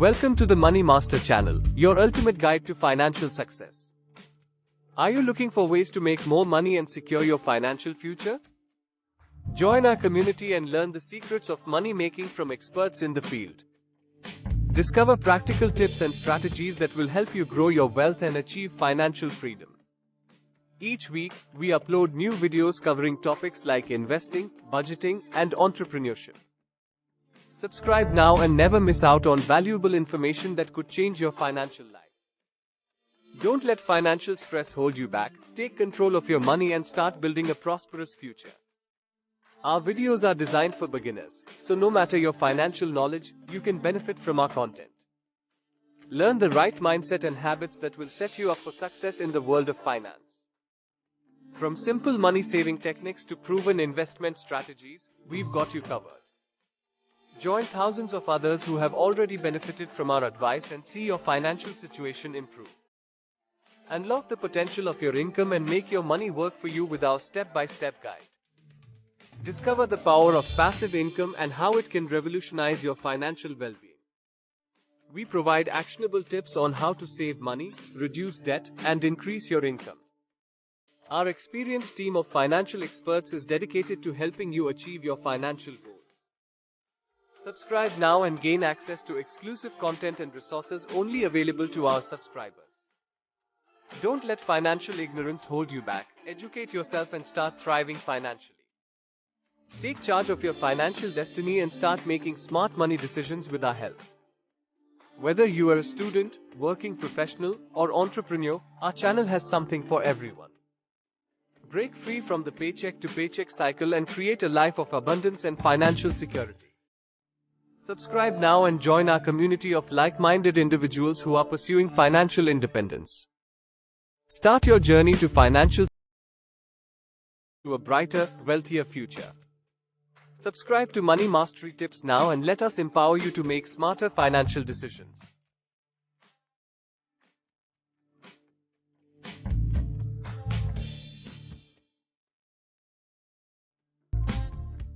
Welcome to the Money Master channel, your ultimate guide to financial success. Are you looking for ways to make more money and secure your financial future? Join our community and learn the secrets of money making from experts in the field. Discover practical tips and strategies that will help you grow your wealth and achieve financial freedom. Each week, we upload new videos covering topics like investing, budgeting, and entrepreneurship. Subscribe now and never miss out on valuable information that could change your financial life. Don't let financial stress hold you back. Take control of your money and start building a prosperous future. Our videos are designed for beginners, so no matter your financial knowledge, you can benefit from our content. Learn the right mindset and habits that will set you up for success in the world of finance. From simple money-saving techniques to proven investment strategies, we've got you covered. Join thousands of others who have already benefited from our advice and see your financial situation improve. Unlock the potential of your income and make your money work for you with our step-by-step guide. Discover the power of passive income and how it can revolutionize your financial well-being. We provide actionable tips on how to save money, reduce debt, and increase your income. Our experienced team of financial experts is dedicated to helping you achieve your financial goals. Subscribe now and gain access to exclusive content and resources only available to our subscribers. Don't let financial ignorance hold you back. Educate yourself and start thriving financially. Take charge of your financial destiny and start making smart money decisions with our help. Whether you are a student, working professional, or entrepreneur, our channel has something for everyone. Break free from the paycheck to paycheck cycle and create a life of abundance and financial security. Subscribe now and join our community of like-minded individuals who are pursuing financial independence. Start your journey to a brighter, wealthier future. Subscribe to Money Mastery Tips now and let us empower you to make smarter financial decisions.